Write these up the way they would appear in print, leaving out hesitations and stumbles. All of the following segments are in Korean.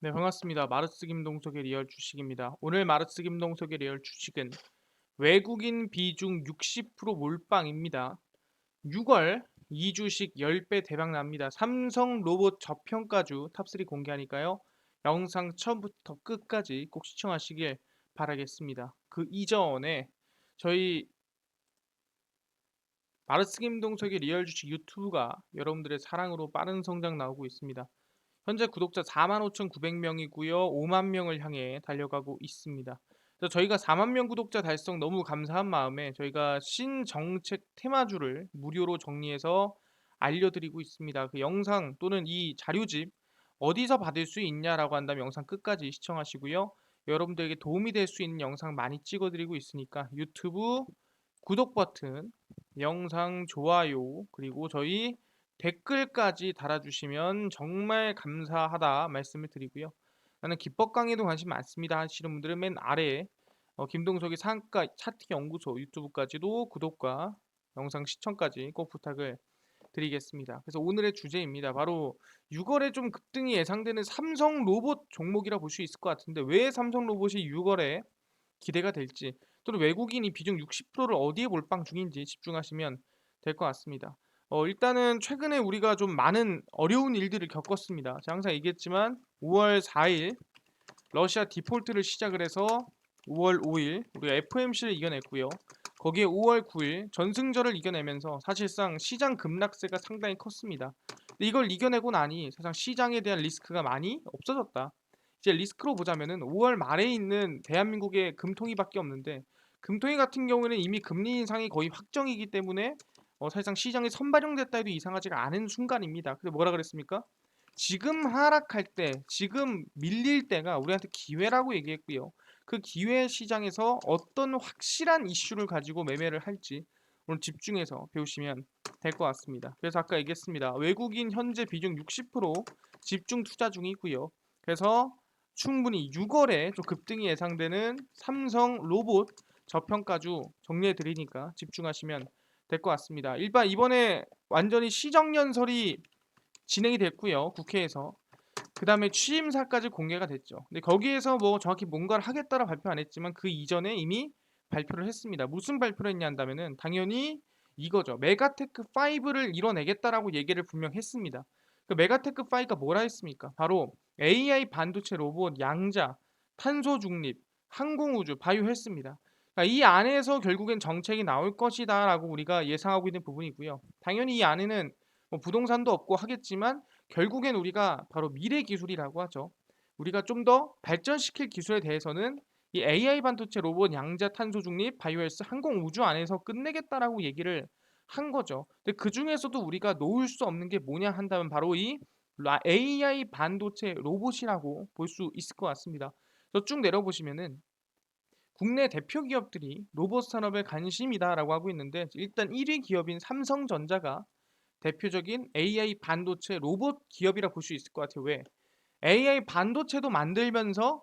네, 반갑습니다. 마르스 김동석의 리얼 주식입니다. 오늘 마르스 김동석의 리얼 주식은 외국인 비중 60% 몰빵입니다. 6월 2주식 10배 대박 납니다. 삼성 로봇 저평가주 탑3 공개하니까요. 영상 처음부터 끝까지 꼭 시청하시길 바라겠습니다. 그 이전에 저희 마르스 김동석의 리얼 주식 유튜브가 여러분들의 사랑으로 빠른 성장 나오고 있습니다. 현재 구독자 45,900명이고요. 5만 명을 향해 달려가고 있습니다. 그래서 저희가 4만 명 구독자 달성 너무 감사한 마음에 저희가 신정책 테마주를 무료로 정리해서 알려드리고 있습니다. 그 영상 또는 이 자료집 어디서 받을 수 있냐라고 한다면 영상 끝까지 시청하시고요. 여러분들에게 도움이 될 수 있는 영상 많이 찍어드리고 있으니까 유튜브 구독 버튼, 영상 좋아요, 그리고 저희 댓글까지 달아주시면 정말 감사하다 말씀을 드리고요. 나는 기법 강의도 관심 많습니다 하시는 분들은 맨 아래에 김동석의 상가 차트 연구소 유튜브까지도 구독과 영상 시청까지 꼭 부탁을 드리겠습니다. 그래서 오늘의 주제입니다. 바로 6월에 좀 급등이 예상되는 삼성 로봇 종목이라 볼 수 있을 것 같은데 왜 삼성 로봇이 6월에 기대가 될지 또는 외국인이 비중 60%를 어디에 몰빵 중인지 집중하시면 될 것 같습니다. 일단은 최근에 우리가 좀 많은 어려운 일들을 겪었습니다. 제가 항상 얘기했지만 5월 4일 러시아 디폴트를 시작을 해서 5월 5일 우리가 FOMC를 이겨냈고요. 거기에 5월 9일 전승절을 이겨내면서 사실상 시장 급락세가 상당히 컸습니다. 근데 이걸 이겨내고 나니 사실 시장에 대한 리스크가 많이 없어졌다. 이제 리스크로 보자면은 5월 말에 있는 대한민국의 금통위밖에 없는데 금통위 같은 경우에는 이미 금리 인상이 거의 확정이기 때문에 사실상 시장이 선반영됐다 해도 이상하지가 않은 순간입니다. 근데 뭐라 그랬습니까? 지금 하락할 때, 지금 밀릴 때가 우리한테 기회라고 얘기했고요. 그 기회 시장에서 어떤 확실한 이슈를 가지고 매매를 할지 오늘 집중해서 배우시면 될 것 같습니다. 그래서 아까 얘기했습니다. 외국인 현재 비중 60% 집중 투자 중이고요. 그래서 충분히 6월에 좀 급등이 예상되는 삼성 로봇 저평가주 정리해 드리니까 집중하시면 될 것 같습니다. 일단 이번에 완전히 시정연설이 진행이 됐고요. 국회에서. 그다음에 취임사까지 공개가 됐죠. 근데 거기에서 뭐 정확히 뭔가를 하겠다라 발표 안 했지만 그 이전에 이미 발표를 했습니다. 무슨 발표를 했냐 한다면은 당연히 이거죠. 메가테크 5를 이뤄내겠다라고 얘기를 분명 했습니다. 그 메가테크 5가 뭐라 했습니까? 바로 AI 반도체 로봇 양자, 탄소 중립, 항공우주, 바이오 헬스입니다. 그러니까 이 안에서 결국엔 정책이 나올 것이다라고 우리가 예상하고 있는 부분이고요. 당연히 이 안에는 뭐 부동산도 없고 하겠지만 결국엔 우리가 바로 미래 기술이라고 하죠. 우리가 좀 더 발전시킬 기술에 대해서는 이 AI 반도체 로봇 양자 탄소 중립 바이오헬스 항공 우주 안에서 끝내겠다라고 얘기를 한 거죠. 근데 그 중에서도 우리가 놓을 수 없는 게 뭐냐 한다면 바로 이 AI 반도체 로봇이라고 볼 수 있을 것 같습니다. 그래서 쭉 내려보시면은 국내 대표 기업들이 로봇 산업에 관심이다라고 하고 있는데 일단 1위 기업인 삼성전자가 대표적인 AI 반도체 로봇 기업이라 볼 수 있을 것 같아요. 왜? AI 반도체도 만들면서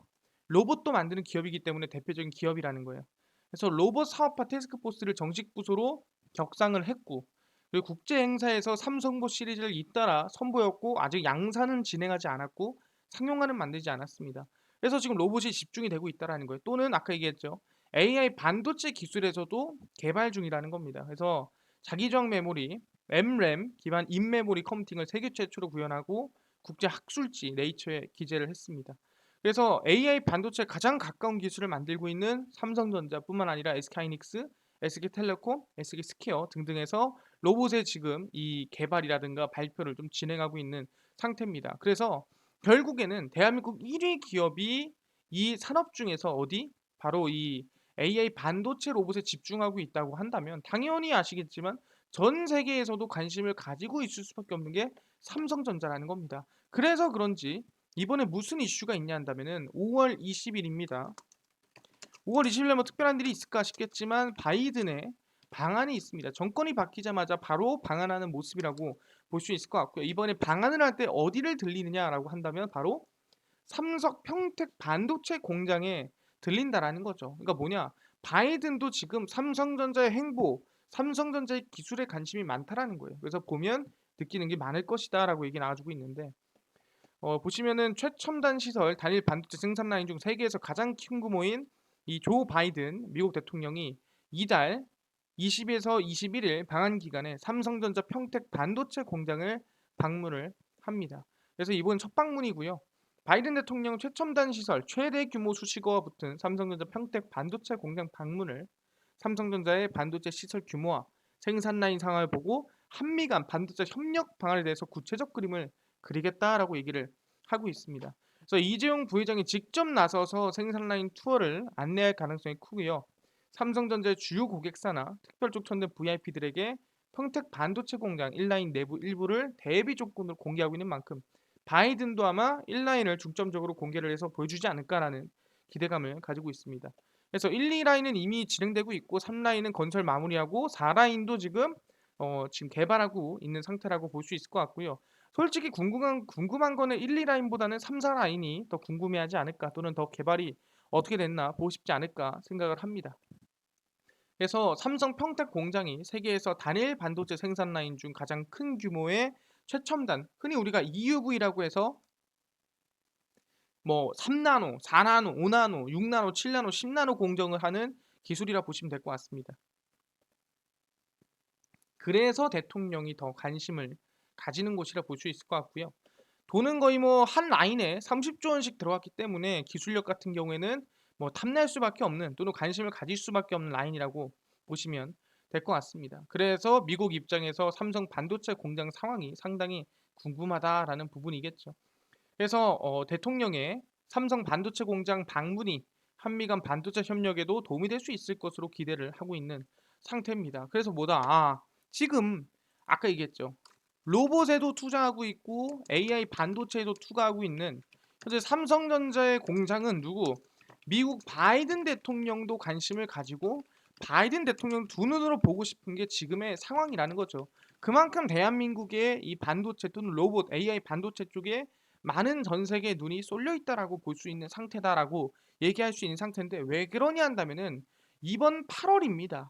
로봇도 만드는 기업이기 때문에 대표적인 기업이라는 거예요. 그래서 로봇 사업화 태스크포스를 정식 부서로 격상을 했고 그리고 국제 행사에서 삼성보 시리즈를 잇따라 선보였고 아직 양산은 진행하지 않았고 상용화는 만들지 않았습니다. 그래서 지금 로봇이 집중이 되고 있다라는 거예요. 또는 아까 얘기했죠. AI 반도체 기술에서도 개발 중이라는 겁니다. 그래서 자기저항 메모리, MRAM 기반 인메모리 컴퓨팅을 세계 최초로 구현하고 국제 학술지 네이처에 기재를 했습니다. 그래서 AI 반도체에 가장 가까운 기술을 만들고 있는 삼성전자뿐만 아니라 SK하이닉스, SK텔레콤, SK스퀘어 등등에서 로봇의 지금 이 개발이라든가 발표를 좀 진행하고 있는 상태입니다. 그래서 결국에는 대한민국 1위 기업이 이 산업 중에서 어디? 바로 이 AI 반도체 로봇에 집중하고 있다고 한다면 당연히 아시겠지만 전 세계에서도 관심을 가지고 있을 수밖에 없는 게 삼성전자라는 겁니다. 그래서 그런지 이번에 무슨 이슈가 있냐 한다면은 5월 20일입니다. 5월 20일에 뭐 특별한 일이 있을까 싶겠지만 바이든의 방안이 있습니다. 정권이 바뀌자마자 바로 방한하는 모습이라고 볼 수 있을 것 같고요. 이번에 방한을 할 때 어디를 들리느냐라고 한다면 바로 삼성 평택 반도체 공장에 들린다라는 거죠. 그러니까 뭐냐? 바이든도 지금 삼성전자의 행보, 삼성전자의 기술에 관심이 많다라는 거예요. 그래서 보면 느끼는 게 많을 것이다라고 얘기 나와주고 있는데 보시면은 최첨단 시설 단일 반도체 생산 라인 중 세계에서 가장 큰 규모인 이 조 바이든 미국 대통령이 이달 20에서 21일 방한 기간에 삼성전자 평택 반도체 공장을 방문을 합니다. 그래서 이번 첫 방문이고요. 바이든 대통령 최첨단 시설 최대 규모 수식어가 붙은 삼성전자 평택 반도체 공장 방문을 삼성전자의 반도체 시설 규모와 생산 라인 상황을 보고 한미 간 반도체 협력 방안에 대해서 구체적 그림을 그리겠다라고 얘기를 하고 있습니다. 그래서 이재용 부회장이 직접 나서서 생산 라인 투어를 안내할 가능성이 크고요. 삼성전자의 주요 고객사나 특별 초청된 VIP들에게 평택 반도체 공장 1라인 내부 일부를 대비 조건으로 공개하고 있는 만큼 바이든도 아마 1라인을 중점적으로 공개를 해서 보여주지 않을까라는 기대감을 가지고 있습니다. 그래서 1, 2라인은 이미 진행되고 있고 3라인은 건설 마무리하고 4라인도 지금 개발하고 있는 상태라고 볼 수 있을 것 같고요. 솔직히 궁금한 거는 1, 2라인보다는 3, 4라인이 더 궁금해하지 않을까 또는 더 개발이 어떻게 됐나 보고 싶지 않을까 생각을 합니다. 그래서 삼성 평택 공장이 세계에서 단일 반도체 생산 라인 중 가장 큰 규모의 최첨단, 흔히 우리가 EUV라고 해서 뭐 3나노, 4나노, 5나노, 6나노, 7나노, 10나노 공정을 하는 기술이라 보시면 될 것 같습니다. 그래서 대통령이 더 관심을 가지는 곳이라 볼 수 있을 것 같고요. 돈은 거의 뭐 한 라인에 30조 원씩 들어갔기 때문에 기술력 같은 경우에는 뭐 탐낼 수밖에 없는 또는 관심을 가질 수밖에 없는 라인이라고 보시면 될 것 같습니다. 그래서 미국 입장에서 삼성 반도체 공장 상황이 상당히 궁금하다라는 부분이겠죠. 그래서 대통령의 삼성 반도체 공장 방문이 한미 간 반도체 협력에도 도움이 될 수 있을 것으로 기대를 하고 있는 상태입니다. 그래서 뭐다? 지금 아까 얘기했죠. 로봇에도 투자하고 있고 AI 반도체에도 투자하고 있는 현재 삼성전자의 공장은 누구? 미국 바이든 대통령도 관심을 가지고 바이든 대통령 두 눈으로 보고 싶은 게 지금의 상황이라는 거죠. 그만큼 대한민국의 이 반도체 또는 로봇 AI 반도체 쪽에 많은 전 세계의 눈이 쏠려 있다라고 볼 수 있는 상태다라고 얘기할 수 있는 상태인데 왜 그러냐 한다면은 이번 8월입니다.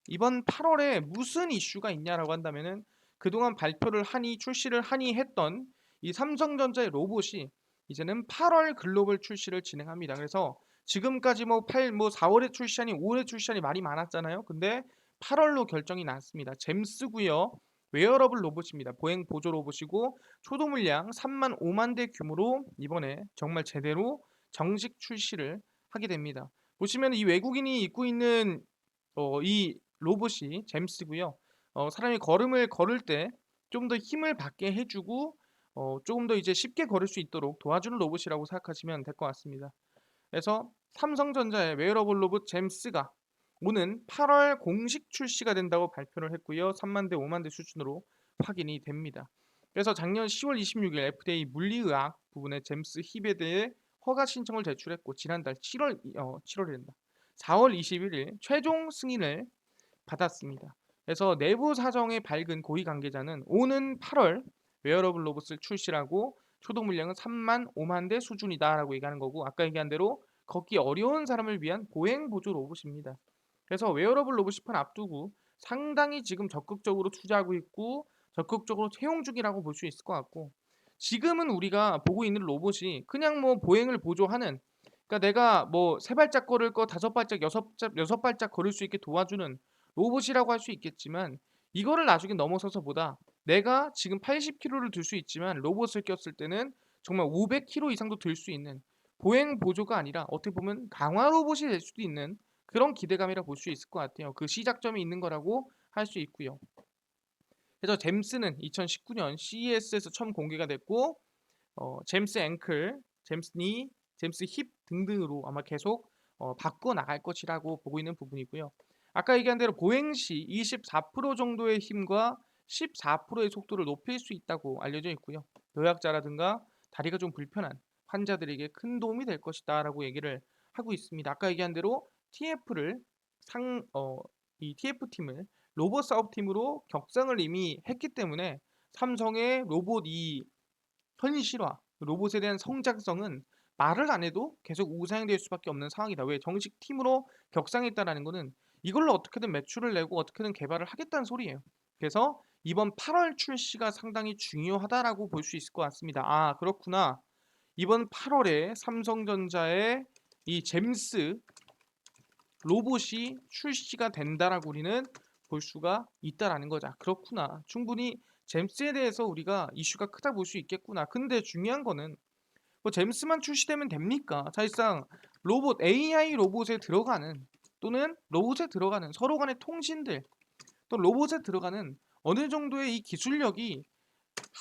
이번 8월에 무슨 이슈가 있냐라고 한다면은 그동안 발표를 하니 출시를 하니 했던 이 삼성전자의 로봇이 이제는 8월 글로벌 출시를 진행합니다. 그래서 지금까지 뭐 4월에 출시하니 5월에 출시하니 말이 많았잖아요. 근데 8월로 결정이 났습니다. 잼스고요. 웨어러블 로봇입니다. 보행 보조 로봇이고 초도 물량 3만 5만 대 규모로 이번에 정말 제대로 정식 출시를 하게 됩니다. 보시면 이 외국인이 입고 있는 이 로봇이 잼스고요. 사람이 걸음을 걸을 때 좀 더 힘을 받게 해주고 조금 더 이제 쉽게 걸을 수 있도록 도와주는 로봇이라고 생각하시면 될 것 같습니다. 그래서 삼성전자의 웨어러블 로봇 잼스가 오는 8월 공식 출시가 된다고 발표를 했고요. 3만 대, 5만 대 수준으로 확인이 됩니다. 그래서 작년 10월 26일 FDA 물리의학 부분의 잼스 힙에 대해 허가 신청을 제출했고 지난달 7월이란다. 4월 21일 최종 승인을 받았습니다. 그래서 내부 사정에 밝은 고위 관계자는 오는 8월 웨어러블 로봇을 출시하고 초도 물량은 3만 5만 대 수준이다라고 얘기하는 거고 아까 얘기한 대로 걷기 어려운 사람을 위한 보행 보조 로봇입니다. 그래서 웨어러블 로봇 시판 앞두고 상당히 지금 적극적으로 투자하고 있고 적극적으로 채용 중이라고 볼 수 있을 것 같고 지금은 우리가 보고 있는 로봇이 그냥 뭐 보행을 보조하는 그러니까 내가 뭐 세 발짝 걸을 거 다섯 발짝 여섯 발짝 걸을 수 있게 도와주는 로봇이라고 할 수 있겠지만 이거를 나중에 넘어서서 보다 내가 지금 80kg를 들 수 있지만 로봇을 꼈을 때는 정말 500kg 이상도 들 수 있는 보행 보조가 아니라 어떻게 보면 강화 로봇이 될 수도 있는 그런 기대감이라 볼 수 있을 것 같아요. 그 시작점이 있는 거라고 할 수 있고요. 그래서 잼스는 2019년 CES에서 처음 공개가 됐고 잼스 앵클, 잼스 니, 잼스 힙 등등으로 아마 계속 바꿔 나갈 것이라고 보고 있는 부분이고요. 아까 얘기한 대로 보행 시 24% 정도의 힘과 14%의 속도를 높일 수 있다고 알려져 있고요. 노약자라든가 다리가 좀 불편한 환자들에게 큰 도움이 될 것이다라고 얘기를 하고 있습니다. 아까 얘기한 대로 TF를 이 TF 팀을 로봇 사업팀으로 격상을 이미 했기 때문에 삼성의 로봇 이 현실화, 로봇에 대한 성장성은 말을 안 해도 계속 우상향될 수밖에 없는 상황이다. 왜? 정식 팀으로 격상했다라는 거는 이걸로 어떻게든 매출을 내고 어떻게든 개발을 하겠다는 소리예요. 그래서 이번 8월 출시가 상당히 중요하다라고 볼 수 있을 것 같습니다. 아, 그렇구나. 이번 8월에 삼성전자의 이 잼스 로봇이 출시가 된다라고 우리는 볼 수가 있다라는 거죠. 아, 그렇구나. 충분히 잼스에 대해서 우리가 이슈가 크다 볼 수 있겠구나. 근데 중요한 거는 뭐 잼스만 출시되면 됩니까? 사실상 로봇 AI 로봇에 들어가는 또는 로봇에 들어가는 서로 간의 통신들 또 로봇에 들어가는 어느 정도의 이 기술력이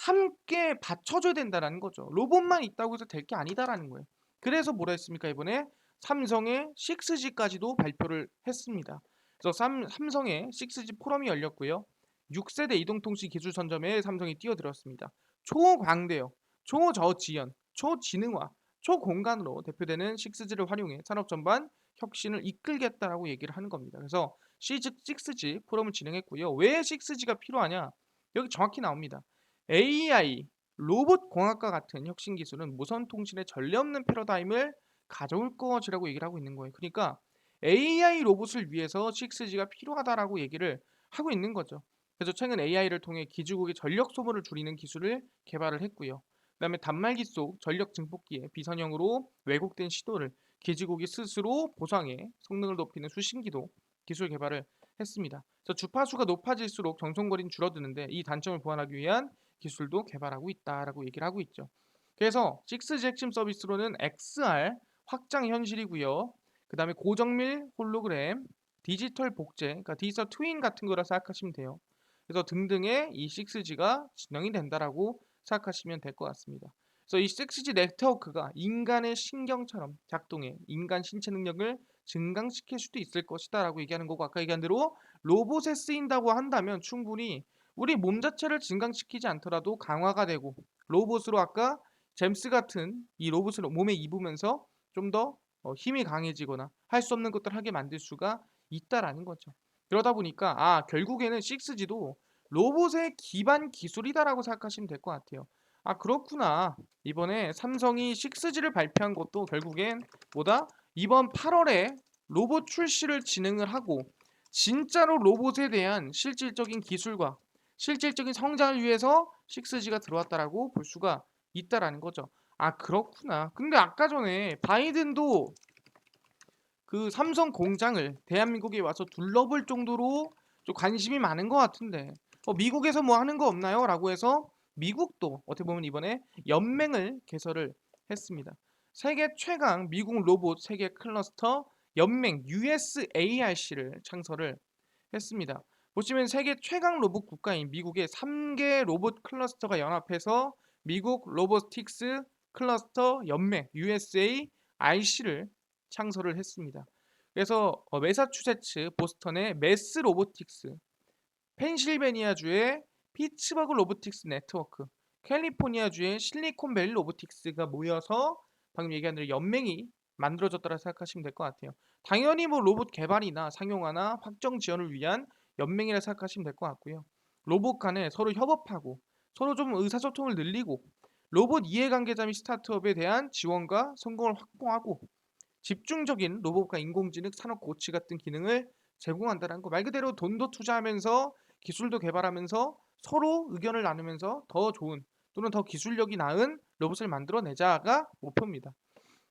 함께 받쳐줘야 된다라는 거죠. 로봇만 있다고 해서 될 게 아니다라는 거예요. 그래서 뭐라 했습니까? 이번에 삼성의 6G까지도 발표를 했습니다. 그래서 삼성의 6G 포럼이 열렸고요. 6세대 이동통신 기술 선점에 삼성이 뛰어들었습니다. 초광대역, 초저지연, 초지능화, 초공간으로 대표되는 6G를 활용해 산업 전반 혁신을 이끌겠다라고 얘기를 하는 겁니다. 그래서 6G 포럼을 진행했고요. 왜 6G가 필요하냐? 여기 정확히 나옵니다. AI, 로봇 공학과 같은 혁신 기술은 무선 통신의 전례 없는 패러다임을 가져올 것이라고 얘기를 하고 있는 거예요. 그러니까 AI 로봇을 위해서 6G가 필요하다라고 얘기를 하고 있는 거죠. 그래서 최근 AI를 통해 기지국의 전력 소모를 줄이는 기술을 개발을 했고요. 그다음에 단말기 속 전력 증폭기에 비선형으로 왜곡된 시도를 기지국이 스스로 보상해 성능을 높이는 수신기도 기술 개발을 했습니다. 그래서 주파수가 높아질수록 정성거리는 줄어드는데 이 단점을 보완하기 위한 기술도 개발하고 있다라고 얘기를 하고 있죠. 그래서 6G 핵심 서비스로는 XR 확장 현실이고요. 그다음에 고정밀 홀로그램, 디지털 복제, 그러니까 디지털 트윈 같은 거라 생각하시면 돼요. 그래서 등등의 이 6G가 진행이 된다라고 생각하시면 될 것 같습니다. 그래서 이 6G 네트워크가 인간의 신경처럼 작동해 인간 신체 능력을 증강시킬 수도 있을 것이다라고 얘기하는 거고 아까 얘기한 대로 로봇에 쓰인다고 한다면 충분히 우리 몸 자체를 증강시키지 않더라도 강화가 되고 로봇으로 아까 잼스 같은 이 로봇을 몸에 입으면서 좀 더 힘이 강해지거나 할 수 없는 것들을 하게 만들 수가 있다라는 거죠. 그러다 보니까 아 결국에는 6G도 로봇의 기반 기술이다라고 생각하시면 될 것 같아요. 아 그렇구나. 이번에 삼성이 6G를 발표한 것도 결국엔 뭐다? 이번 8월에 로봇 출시를 진행을 하고 진짜로 로봇에 대한 실질적인 기술과 실질적인 성장을 위해서 6G가 들어왔다라고 볼 수가 있다라는 거죠. 아 그렇구나. 근데 아까 전에 바이든도 그 삼성 공장을 대한민국에 와서 둘러볼 정도로 좀 관심이 많은 것 같은데 미국에서 뭐 하는 거 없나요? 라고 해서 미국도 어떻게 보면 이번에 연맹을 개설을 했습니다. 세계 최강 미국 로봇 세계 클러스터 연맹 USARC를 창설을 했습니다. 보시면 세계 최강 로봇 국가인 미국의 3개 로봇 클러스터가 연합해서 미국 로보틱스 클러스터 연맹 USARC를 창설을 했습니다. 그래서 매사추세츠 보스턴의 매스 로보틱스, 펜실베니아주의 피츠버그 로보틱스 네트워크, 캘리포니아주의 실리콘밸리 로보틱스가 모여서 방금 얘기한 대로 연맹이 만들어졌다고 생각하시면 될 것 같아요. 당연히 뭐 로봇 개발이나 상용화나 확정 지원을 위한 연맹이라 생각하시면 될 것 같고요. 로봇 간에 서로 협업하고 서로 좀 의사소통을 늘리고 로봇 이해관계자 및 스타트업에 대한 지원과 성공을 확보하고 집중적인 로봇과 인공지능 산업 고치 같은 기능을 제공한다는 거. 말 그대로 돈도 투자하면서 기술도 개발하면서 서로 의견을 나누면서 더 좋은 또는 더 기술력이 나은 로봇을 만들어내자가 목표입니다.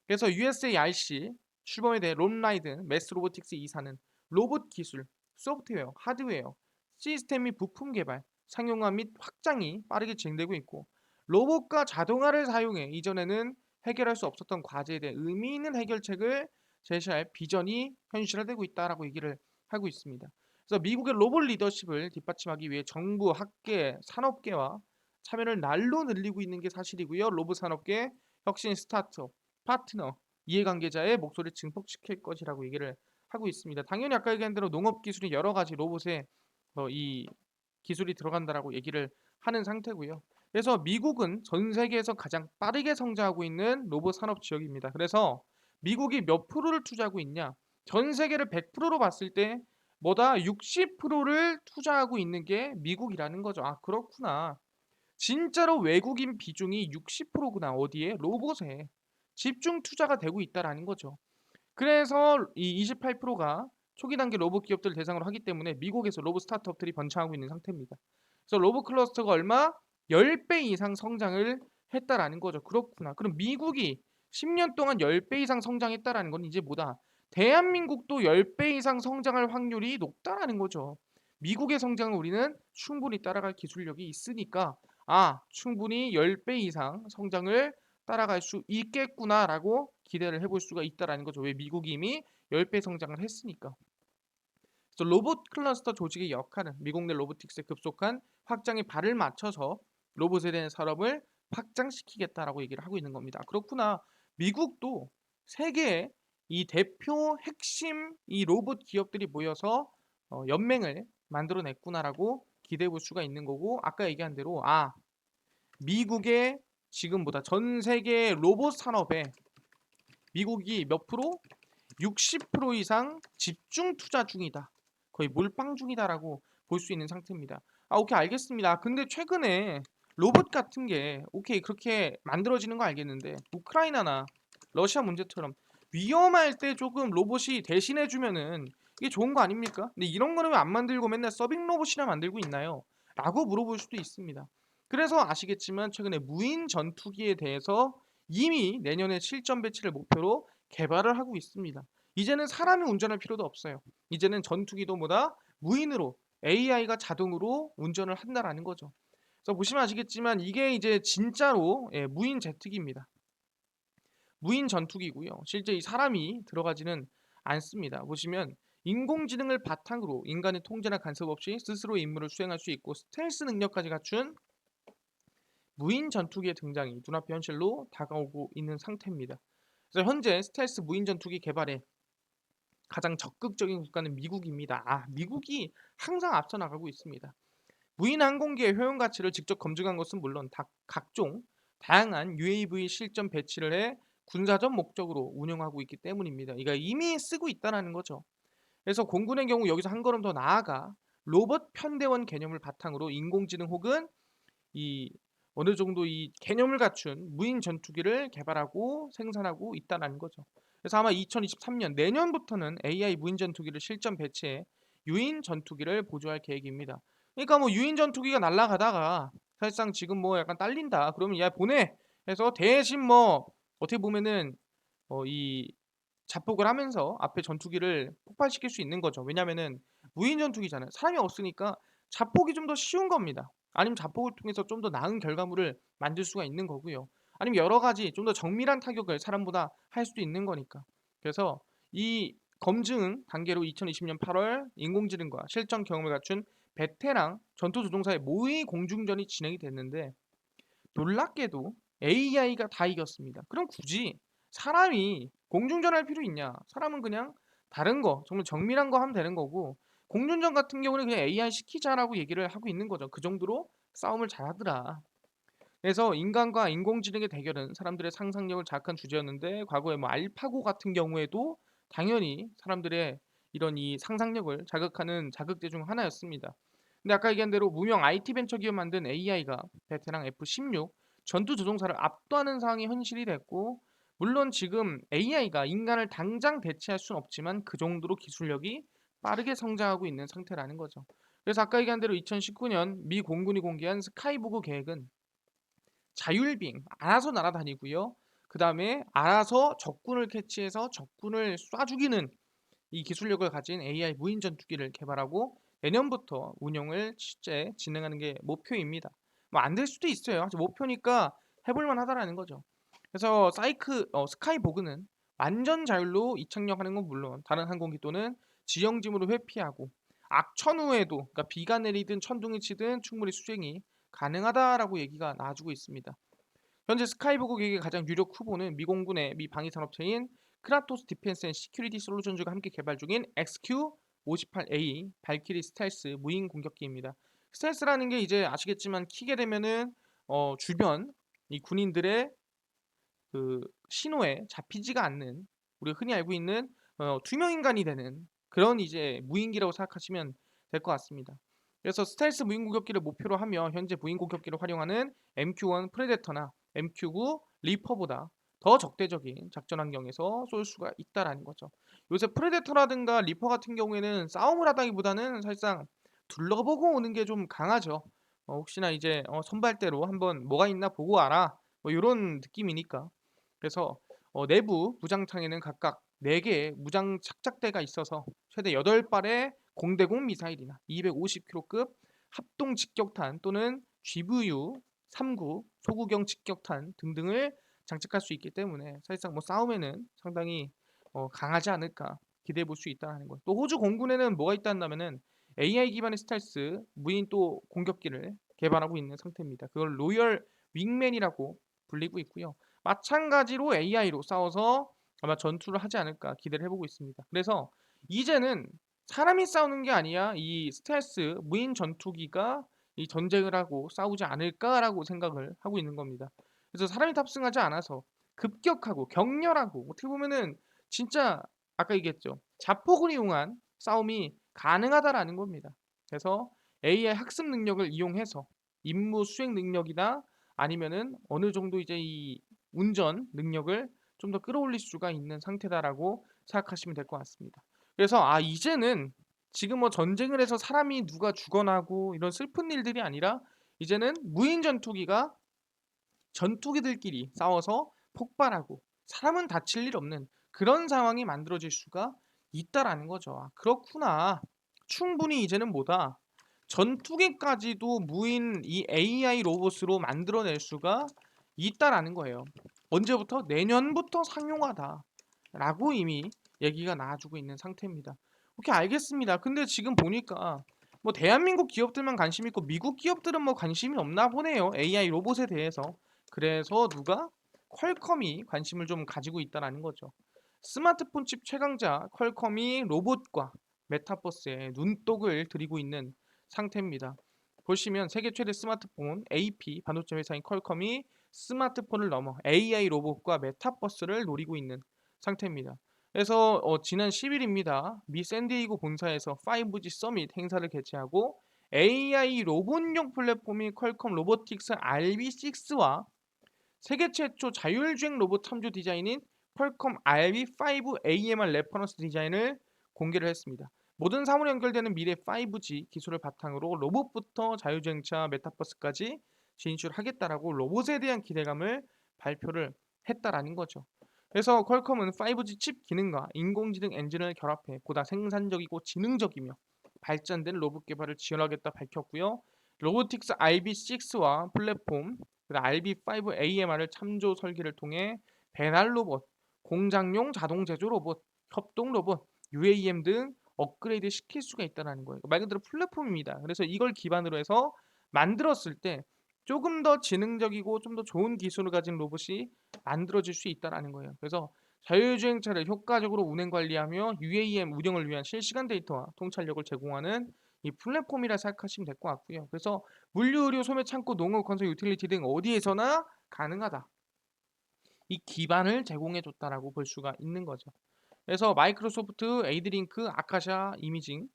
그래서 USARC 출범에 대해 론 라이든 매스 로보틱스 이사는 로봇 기술, 소프트웨어, 하드웨어, 시스템 및 부품 개발, 상용화 및 확장이 빠르게 진행되고 있고 로봇과 자동화를 사용해 이전에는 해결할 수 없었던 과제에 대해 의미 있는 해결책을 제시할 비전이 현실화되고 있다라고 얘기를 하고 있습니다. 그래서 미국의 로봇 리더십을 뒷받침하기 위해 정부, 학계, 산업계와 참여를 날로 늘리고 있는 게 사실이고요. 로봇 산업계 혁신 스타트업, 파트너, 이해관계자의 목소리를 증폭시킬 것이라고 얘기를 하고 있습니다. 당연히 아까 얘기한 대로 농업 기술이 여러 가지 로봇에 이 기술이 들어간다라고 얘기를 하는 상태고요. 그래서 미국은 전 세계에서 가장 빠르게 성장하고 있는 로봇 산업 지역입니다. 그래서 미국이 몇 프로를 투자하고 있냐? 전 세계를 100%로 봤을 때 뭐다 60%를 투자하고 있는 게 미국이라는 거죠. 아, 그렇구나. 진짜로 외국인 비중이 60%구나. 어디에? 로봇에 집중 투자가 되고 있다라는 거죠. 그래서 이 28%가 초기 단계 로봇 기업들을 대상으로 하기 때문에 미국에서 로봇 스타트업들이 번창하고 있는 상태입니다. 그래서 로봇 클러스터가 얼마? 10배 이상 성장을 했다라는 거죠. 그렇구나. 그럼 미국이 10년 동안 10배 이상 성장했다라는 건 이제 뭐다? 대한민국도 10배 이상 성장할 확률이 높다라는 거죠. 미국의 성장을 우리는 충분히 따라갈 기술력이 있으니까 충분히 10배 이상 성장을 따라갈 수 있겠구나라고 기대를 해볼 수가 있다라는 거죠. 왜 미국이 이미 10배 성장을 했으니까. 그래서 로봇 클러스터 조직의 역할은 미국 내 로보틱스의 급속한 확장에 발을 맞춰서 로봇에 대한 산업을 확장시키겠다라고 얘기를 하고 있는 겁니다. 그렇구나. 미국도 세계의 이 대표 핵심 이 로봇 기업들이 모여서 연맹을 만들어냈구나라고 기대해 볼 수가 있는 거고 아까 얘기한 대로 미국의 지금보다 전 세계 로봇 산업에 미국이 몇 프로? 60% 이상 집중 투자 중이다. 거의 몰빵 중이다라고 볼 수 있는 상태입니다. 오케이 알겠습니다. 근데 최근에 로봇 같은 게 오케이 그렇게 만들어지는 거 알겠는데 우크라이나나 러시아 문제처럼 위험할 때 조금 로봇이 대신해 주면은 이게 좋은 거 아닙니까? 근데 이런 거는 왜 안 만들고 맨날 서빙 로봇이나 만들고 있나요? 라고 물어볼 수도 있습니다. 그래서 아시겠지만 최근에 무인 전투기에 대해서 이미 내년에 실전 배치를 목표로 개발을 하고 있습니다. 이제는 사람이 운전할 필요도 없어요. 이제는 전투기도 뭐다? 무인으로 AI가 자동으로 운전을 한다라는 거죠. 그래서 보시면 아시겠지만 이게 이제 진짜로 무인 제트기입니다. 무인 전투기고요. 실제 이 사람이 들어가지는 않습니다. 보시면 인공지능을 바탕으로 인간의 통제나 간섭 없이 스스로 임무를 수행할 수 있고 스텔스 능력까지 갖춘 무인 전투기의 등장이 눈앞의 현실로 다가오고 있는 상태입니다. 그래서 현재 스텔스 무인 전투기 개발에 가장 적극적인 국가는 미국입니다. 미국이 항상 앞서 나가고 있습니다. 무인 항공기의 효용 가치를 직접 검증한 것은 물론 각종 다양한 UAV 실전 배치를 해 군사적 목적으로 운영하고 있기 때문입니다. 이거 이미 쓰고 있다는 거죠. 그래서 공군의 경우 여기서 한 걸음 더 나아가 로봇 편대원 개념을 바탕으로 인공지능 혹은 이 어느 정도 이 개념을 갖춘 무인 전투기를 개발하고 생산하고 있다는 거죠. 그래서 아마 2023년 내년부터는 AI 무인 전투기를 실전 배치해 유인 전투기를 보조할 계획입니다. 그러니까 뭐 유인 전투기가 날아가다가 사실상 지금 뭐 약간 딸린다. 그러면 야 보내 해서 대신 뭐 어떻게 보면은 이 자폭을 하면서 앞에 전투기를 폭발시킬 수 있는 거죠. 왜냐면은 무인 전투기잖아요. 사람이 없으니까 자폭이 좀 더 쉬운 겁니다. 아니면 자폭을 통해서 좀 더 나은 결과물을 만들 수가 있는 거고요. 아니면 여러 가지 좀 더 정밀한 타격을 사람보다 할 수도 있는 거니까. 그래서 이 검증 단계로 2020년 8월 인공지능과 실전 경험을 갖춘 베테랑 전투 조종사의 모의 공중전이 진행이 됐는데 놀랍게도 AI가 다 이겼습니다. 그럼 굳이 사람이 공중전할 필요 있냐? 사람은 그냥 다른 거, 정말 정밀한 거 하면 되는 거고 공중전 같은 경우는 그냥 AI 시키자라고 얘기를 하고 있는 거죠. 그 정도로 싸움을 잘하더라. 그래서 인간과 인공지능의 대결은 사람들의 상상력을 자극한 주제였는데 과거에 뭐 알파고 같은 경우에도 당연히 사람들의 이런 이 상상력을 자극하는 자극제 중 하나였습니다. 근데 아까 얘기한 대로 무명 IT 벤처 기업 만든 AI가 베테랑 F-16 전투 조종사를 압도하는 상황이 현실이 됐고 물론 지금 AI가 인간을 당장 대체할 수는 없지만 그 정도로 기술력이 빠르게 성장하고 있는 상태라는 거죠. 그래서 아까 얘기한 대로 2019년 미 공군이 공개한 스카이보그 계획은 자율비행 알아서 날아다니고요. 그 다음에 알아서 적군을 캐치해서 적군을 쏴 죽이는 이 기술력을 가진 AI 무인 전투기를 개발하고 내년부터 운영을 실제 진행하는 게 목표입니다. 뭐 안 될 수도 있어요. 하지만 목표니까 해볼만 하다라는 거죠. 그래서 스카이보그는 완전 자율로 이착륙하는 건 물론 다른 항공기 또는 지형지물을 회피하고 악천 후에도 그러니까 비가 내리든 천둥이 치든 충분히 수행이 가능하다라고 얘기가 나와주고 있습니다. 현재 스카이보그 계획의 가장 유력 후보는 미 공군의 미 방위산업체인 크라토스 디펜스 앤 시큐리티 솔루션즈가 함께 개발 중인 XQ-58A 발키리 스텔스 무인 공격기입니다. 스텔스라는 게 이제 아시겠지만 키게 되면은 주변 이 군인들의 그 신호에 잡히지가 않는 우리가 흔히 알고 있는 투명 인간이 되는 그런 이제 무인기라고 생각하시면 될 것 같습니다. 그래서 스텔스 무인 공격기를 목표로 하며 현재 무인 공격기를 활용하는 MQ-1 프레데터나 MQ-9 리퍼보다 더 적대적인 작전 환경에서 쏠 수가 있다라는 거죠. 요새 프레데터라든가 리퍼 같은 경우에는 싸움을 하다기보다는 사실상 둘러보고 오는 게 좀 강하죠. 혹시나 이제 선발대로 한번 뭐가 있나 보고 와라. 뭐 요런 느낌이니까. 그래서 내부 무장창에는 각각 4 개의 무장 착작대가 있어서 최대 8 발의 공대공 미사일이나 250km급 합동 직격탄 또는 GVU-39 소구경 직격탄 등등을 장착할 수 있기 때문에 사실상 뭐 싸움에는 상당히 강하지 않을까 기대해 볼 수 있다는 거예요. 또 호주 공군에는 뭐가 있다 한다면은 AI 기반의 스텔스 무인 또 공격기를 개발하고 있는 상태입니다. 그걸 로열 윙맨이라고 불리고 있고요. 마찬가지로 AI로 싸워서 아마 전투를 하지 않을까 기대를 해보고 있습니다. 그래서 이제는 사람이 싸우는 게 아니야 이 스텔스 무인 전투기가 이 전쟁을 하고 싸우지 않을까라고 생각을 하고 있는 겁니다. 그래서 사람이 탑승하지 않아서 급격하고 격렬하고 어떻게 보면은 진짜 아까 얘기했죠. 자폭을 이용한 싸움이 가능하다라는 겁니다. 그래서 AI 학습 능력을 이용해서 임무 수행 능력이나 아니면은 어느 정도 이제 이 운전 능력을 좀 더 끌어올릴 수가 있는 상태다라고 생각하시면 될 것 같습니다. 그래서 이제는 지금 뭐 전쟁을 해서 사람이 누가 죽어나고 이런 슬픈 일들이 아니라 이제는 무인 전투기가 전투기들끼리 싸워서 폭발하고 사람은 다칠 일 없는 그런 상황이 만들어질 수가 있다라는 거죠. 그렇구나. 충분히 이제는 뭐다. 전투기까지도 무인 이 AI 로봇으로 만들어낼 수가 있다라는 거예요. 언제부터? 내년부터 상용화다라고 이미 얘기가 나와주고 있는 상태입니다. 오케이, 알겠습니다. 근데 지금 보니까 뭐 대한민국 기업들만 관심 있고 미국 기업들은 뭐 관심이 없나 보네요. AI 로봇에 대해서. 그래서 누가? 퀄컴이 관심을 좀 가지고 있다라는 거죠. 스마트폰 칩 최강자 퀄컴이 로봇과 메타버스에 눈독을 들이고 있는 상태입니다. 보시면 세계 최대 스마트폰 AP 반도체 회사인 퀄컴이 스마트폰을 넘어 AI 로봇과 메타버스를 노리고 있는 상태입니다. 그래서 지난 10일입니다. 미 샌디에이고 본사에서 5G 서밋 행사를 개최하고 AI 로봇용 플랫폼인 퀄컴 로보틱스 RB6와 세계 최초 자율주행 로봇 탐조 디자인인 퀄컴 RB5 AMR 레퍼런스 디자인을 공개를 했습니다. 모든 사물에 연결되는 미래 5G 기술을 바탕으로 로봇부터 자율주행차 메타버스까지 진출하겠다라고 로봇에 대한 기대감을 발표를 했다라는 거죠. 그래서 퀄컴은 5G 칩 기능과 인공지능 엔진을 결합해 보다 생산적이고 지능적이며 발전된 로봇 개발을 지원하겠다 밝혔고요. 로보틱스 RB6와 플랫폼 RB5 AMR을 참조 설계를 통해 배달 로봇, 공장용 자동 제조 로봇, 협동 로봇, UAM 등 업그레이드 시킬 수가 있다는 거예요. 말 그대로 플랫폼입니다. 그래서 이걸 기반으로 해서 만들었을 때 조금 더 지능적이고 좀 더 좋은 기술을 가진 로봇이 만들어질 수 있다는 거예요. 그래서 자율주행차를 효과적으로 운행 관리하며 UAM 운영을 위한 실시간 데이터와 통찰력을 제공하는 이 플랫폼이라 생각하시면 될 것 같고요. 그래서 물류, 의료, 소매, 창고, 농업, 건설, 유틸리티 등 어디에서나 가능하다. 이 기반을 제공해 줬다라고 볼 수가 있는 거죠. 그래서 마이크로소프트, 에이드링크, 아카샤 이미징,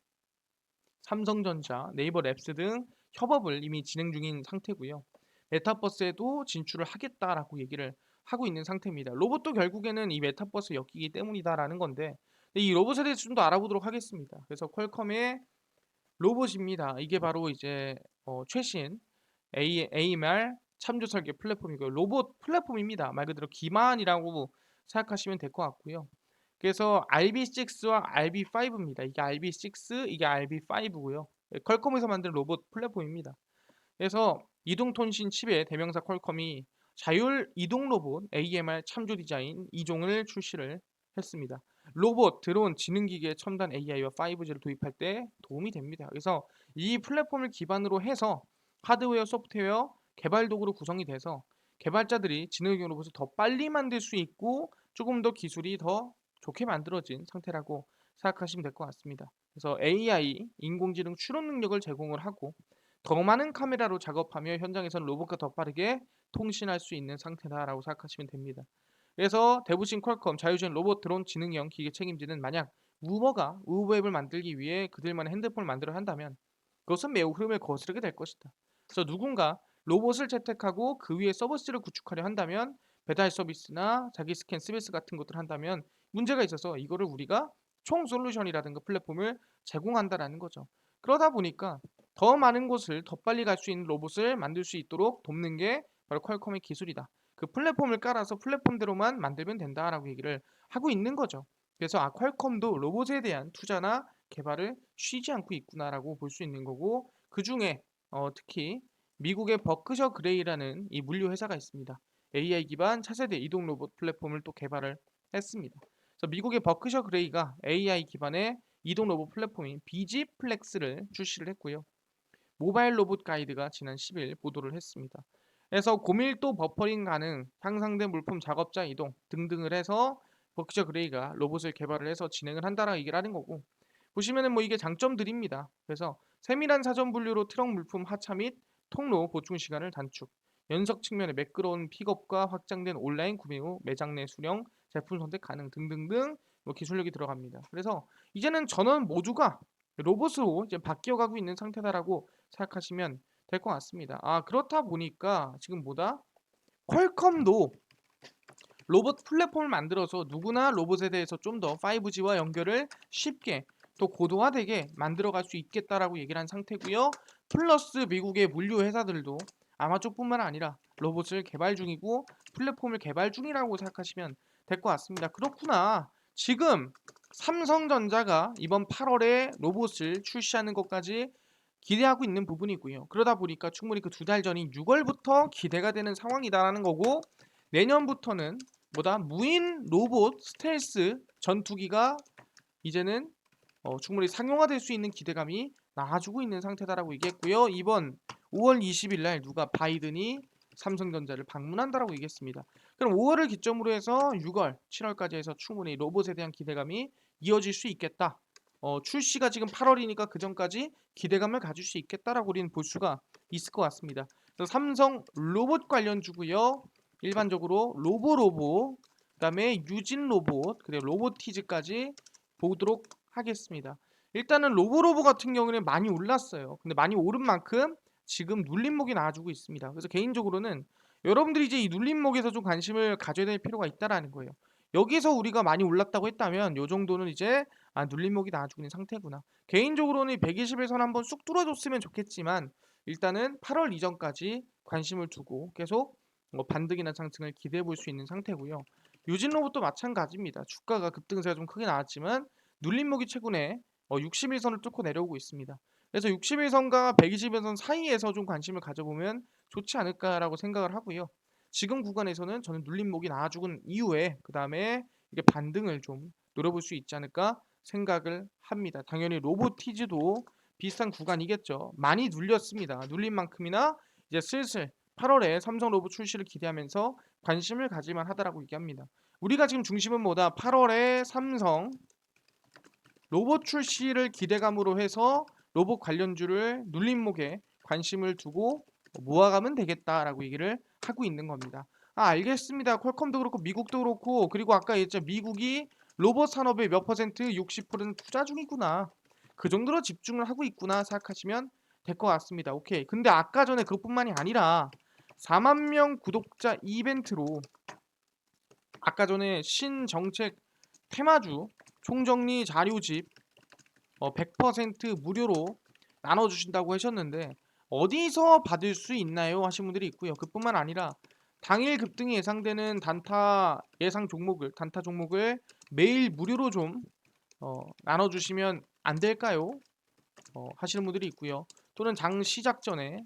삼성전자, 네이버 랩스 등 협업을 이미 진행 중인 상태고요. 메타버스에도 진출을 하겠다라고 얘기를 하고 있는 상태입니다. 로봇도 결국에는 이 메타버스 엮이기 때문이다라는 건데 이 로봇에 대해서 좀 더 알아보도록 하겠습니다. 그래서 퀄컴의 로봇입니다. 이게 바로 이제 최신 AMR 참조 설계 플랫폼이고요. 로봇 플랫폼입니다. 말 그대로 기반이라고 생각하시면 될 것 같고요. 그래서 RB6와 RB5입니다. 이게 RB6, 이게 RB5고요. 퀄컴에서 만든 로봇 플랫폼입니다. 그래서 이동통신 칩의 대명사 퀄컴이 자율 이동 로봇 AMR 참조 디자인 2종을 출시를 했습니다. 로봇, 드론, 지능기기의 첨단 AI와 5G를 도입할 때 도움이 됩니다. 그래서 이 플랫폼을 기반으로 해서 하드웨어, 소프트웨어 개발 도구로 구성이 돼서 개발자들이 지능형 로봇을 더 빨리 만들 수 있고 조금 더 기술이 더 좋게 만들어진 상태라고 생각하시면 될 것 같습니다. 그래서 AI, 인공지능 추론 능력을 제공을 하고 더 많은 카메라로 작업하며 현장에서는 로봇과 더 빠르게 통신할 수 있는 상태다라고 생각하시면 됩니다. 그래서 대부신 퀄컴 자율주행 로봇 드론 지능형 기계 책임지는 만약 우버가 우버앱을 만들기 위해 그들만의 핸드폰을 만들어 한다면 그것은 매우 흐름을 거스르게 될 것이다. 그래서 누군가 로봇을 채택하고 그 위에 서비스를 구축하려 한다면 배달 서비스나 자기 스캔 서비스 같은 것들을 한다면 문제가 있어서 이거를 우리가 총 솔루션이라든가 플랫폼을 제공한다라는 거죠. 그러다 보니까 더 많은 곳을 더 빨리 갈 수 있는 로봇을 만들 수 있도록 돕는 게 바로 퀄컴의 기술이다. 그 플랫폼을 깔아서 플랫폼대로만 만들면 된다라고 얘기를 하고 있는 거죠. 그래서 퀄컴도 로봇에 대한 투자나 개발을 쉬지 않고 있구나라고 볼 수 있는 거고, 그 중에 특히 미국의 버크셔 그레이라는 이 물류 회사가 있습니다. AI 기반 차세대 이동 로봇 플랫폼을 또 개발을 했습니다. 그래서 미국의 버크셔 그레이가 AI 기반의 이동 로봇 플랫폼인 비지 플렉스를 출시를 했고요. 모바일 로봇 가이드가 지난 10일 보도를 했습니다. 그래서 고밀도 버퍼링 가능, 향상된 물품 작업자 이동 등등을 해서 버크셔 그레이가 로봇을 개발을 해서 진행을 한다라고 얘기를 하는 거고, 보시면은 뭐 이게 장점들입니다. 그래서 세밀한 사전 분류로 트럭 물품 하차 및 통로 보충 시간을 단축, 연석 측면의 매끄러운 픽업과 확장된 온라인 구매 후 매장 내 수령, 제품 선택 가능 등등등 뭐 기술력이 들어갑니다. 그래서 이제는 전원 모두가 로봇으로 이제 바뀌어가고 있는 상태다라고 생각하시면 될 것 같습니다. 그렇다 보니까 지금 뭐다? 퀄컴도 로봇 플랫폼을 만들어서 누구나 로봇에 대해서 좀 더 5G와 연결을 쉽게 또 고도화되게 만들어갈 수 있겠다라고 얘기를 한 상태고요. 플러스 미국의 물류 회사들도 아마존뿐만 아니라 로봇을 개발 중이고 플랫폼을 개발 중이라고 생각하시면 될 것 같습니다. 그렇구나. 지금 삼성전자가 이번 8월에 로봇을 출시하는 것까지 기대하고 있는 부분이고요. 그러다 보니까 충분히 그 2달 전인 6월부터 기대가 되는 상황이다라는 거고, 내년부터는 뭐다? 무인 로봇 스텔스 전투기가 이제는 충분히 상용화될 수 있는 기대감이 나아지고 있는 상태다라고 얘기했고요. 이번 5월 20일 날 누가 바이든이 삼성전자를 방문한다라고 얘기했습니다. 그럼 5월을 기점으로 해서 6월, 7월까지 해서 충분히 로봇에 대한 기대감이 이어질 수 있겠다. 출시가 지금 8월이니까 그 전까지 기대감을 가질 수 있겠다라고 우리는 볼 수가 있을 것 같습니다. 그래서 삼성 로봇 관련주고요. 일반적으로 로보로보, 그다음에 유진 로봇, 그리고 로보티즈까지 보도록 하겠습니다. 일단은 로보로보 같은 경우는 많이 올랐어요. 근데 많이 오른 만큼 지금 눌림목이 나와주고 있습니다. 그래서 개인적으로는 여러분들이 이제 이 눌림목에서 좀 관심을 가져야 될 필요가 있다라는 거예요. 여기서 우리가 많이 올랐다고 했다면 요 정도는 이제 눌림목이 나와주고 있는 상태구나. 개인적으로는 120일선 한번 쑥 뚫어줬으면 좋겠지만 일단은 8월 이전까지 관심을 두고 계속 반등이나 상승을 기대해 볼 수 있는 상태고요. 유진로봇도 마찬가지입니다. 주가가 급등세가 좀 크게 나왔지만 눌림목이 최근에 60일선을 뚫고 내려오고 있습니다. 그래서 60일선과 120일선 사이에서 좀 관심을 가져보면 좋지 않을까라고 생각을 하고요. 지금 구간에서는 저는 눌림목이 나와주는 이후에 그 다음에 이게 반등을 좀 노려볼 수 있지 않을까 생각을 합니다. 당연히 로보티즈도 비슷한 구간이겠죠. 많이 눌렸습니다. 눌린 만큼이나 이제 슬슬 8월에 삼성 로봇 출시를 기대하면서 관심을 가질만 하다라고 얘기합니다. 우리가 지금 중심은 뭐다? 8월에 삼성 로봇 출시를 기대감으로 해서 로봇 관련주를 눌림목에 관심을 두고 모아가면 되겠다라고 얘기를 하고 있는 겁니다. 알겠습니다. 퀄컴도 그렇고 미국도 그렇고, 그리고 아까 얘기했죠. 미국이 로봇 산업의 몇 퍼센트 60%는 투자 중이구나. 그 정도로 집중을 하고 있구나 생각하시면 될 것 같습니다. 오케이. 근데 아까 전에 그것뿐만이 아니라 4만 명 구독자 이벤트로 아까 전에 신정책 테마주 총정리 자료집 100% 무료로 나눠주신다고 하셨는데 어디서 받을 수 있나요? 하신 분들이 있고요. 그뿐만 아니라 당일 급등이 예상되는 단타 종목을 매일 무료로 좀 나눠주시면 안 될까요? 하시는 분들이 있고요. 또는 장 시작 전에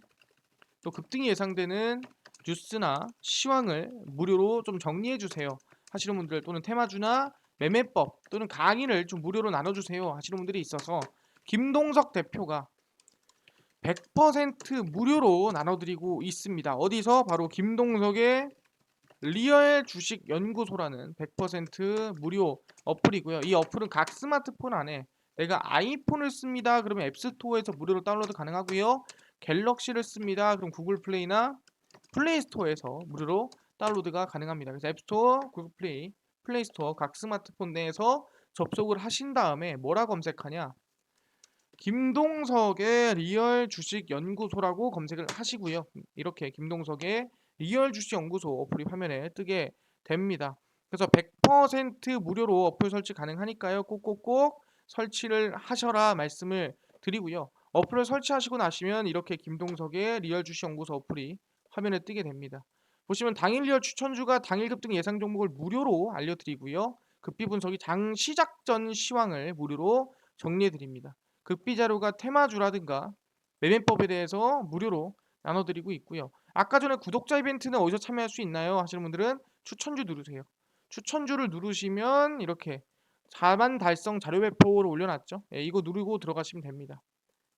또 급등이 예상되는 뉴스나 시황을 무료로 좀 정리해 주세요 하시는 분들, 또는 테마주나 매매법 또는 강의를 좀 무료로 나눠주세요 하시는 분들이 있어서 김동석 대표가 100% 무료로 나눠드리고 있습니다. 어디서? 바로 김동석의 리얼 주식 연구소라는 100% 무료 어플이고요. 이 어플은 각 스마트폰 안에 내가 아이폰을 씁니다. 그러면 앱스토어에서 무료로 다운로드 가능하고요. 갤럭시를 씁니다. 그럼 구글 플레이나 플레이 스토어에서 무료로 다운로드가 가능합니다. 그래서 앱스토어, 구글 플레이, 플레이 스토어 각 스마트폰 내에서 접속을 하신 다음에 뭐라 검색하냐? 김동석의 리얼 주식 연구소라고 검색을 하시고요. 이렇게 김동석의 리얼 주식 연구소 어플이 화면에 뜨게 됩니다. 그래서 100% 무료로 어플 설치 가능하니까요. 꼭꼭꼭 설치를 하셔라 말씀을 드리고요. 어플을 설치하시고 나시면 이렇게 김동석의 리얼 주식 연구소 어플이 화면에 뜨게 됩니다. 보시면 당일 리얼 추천주가 당일 급등 예상 종목을 무료로 알려드리고요. 급비 분석이 장 시작 전 시황을 무료로 정리해 드립니다. 급비 자료가 테마주라든가 매매법에 대해서 무료로 나눠드리고 있고요. 아까 전에 구독자 이벤트는 어디서 참여할 수 있나요? 하시는 분들은 추천주 누르세요. 추천주를 누르시면 이렇게 4만 달성 자료 배포를 올려놨죠. 예, 이거 누르고 들어가시면 됩니다.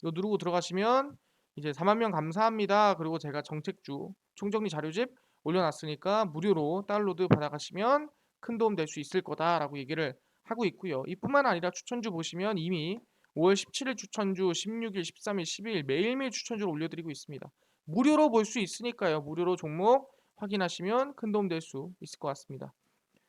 이거 누르고 들어가시면 이제 4만 명 감사합니다. 그리고 제가 정책주 총정리 자료집 올려놨으니까 무료로 다운로드 받아가시면 큰 도움 될 수 있을 거다라고 얘기를 하고 있고요. 이뿐만 아니라 추천주 보시면 이미 5월 17일 추천주, 16일, 13일, 12일 매일매일 추천주를 올려드리고 있습니다. 무료로 볼 수 있으니까요. 무료로 종목 확인하시면 큰 도움 될 수 있을 것 같습니다.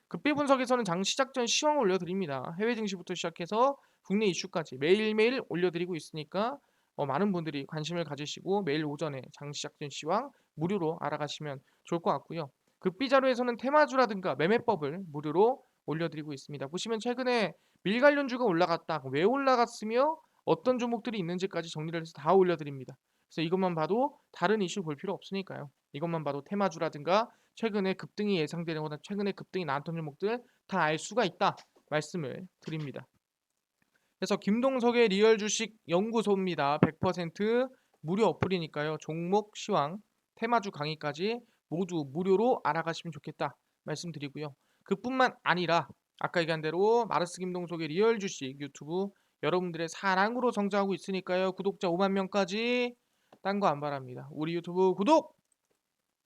급비 분석에서는 장 시작 전 시황을 올려드립니다. 해외 증시부터 시작해서 국내 이슈까지 매일매일 올려드리고 있으니까 많은 분들이 관심을 가지시고 매일 오전에 장 시작 전 시황 무료로 알아가시면 좋을 것 같고요. 급비 자료에서는 테마주라든가 매매법을 무료로 올려드리고 있습니다. 보시면 최근에 밀 관련주가 올라갔다, 왜 올라갔으며 어떤 종목들이 있는지까지 정리를 해서 다 올려드립니다. 그래서 이것만 봐도 다른 이슈 볼 필요 없으니까요. 이것만 봐도 테마주라든가 최근에 급등이 예상되는 거나 최근에 급등이 나왔던 종목들 다 알 수가 있다 말씀을 드립니다. 그래서 김동석의 리얼 주식 연구소입니다. 100% 무료 어플이니까요. 종목 시황, 테마주 강의까지 모두 무료로 알아가시면 좋겠다 말씀드리고요. 그뿐만 아니라 아까 얘기한 대로 마르스 김동석의 리얼 주식 유튜브 여러분들의 사랑으로 성장하고 있으니까요. 구독자 5만 명까지 딴 거 안 바랍니다. 우리 유튜브 구독!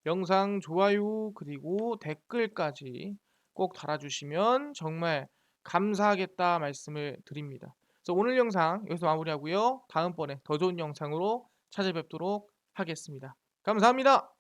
영상 좋아요 그리고 댓글까지 꼭 달아주시면 정말 감사하겠다 말씀을 드립니다. 그래서 오늘 영상 여기서 마무리하고요. 다음번에 더 좋은 영상으로 찾아뵙도록 하겠습니다. 감사합니다.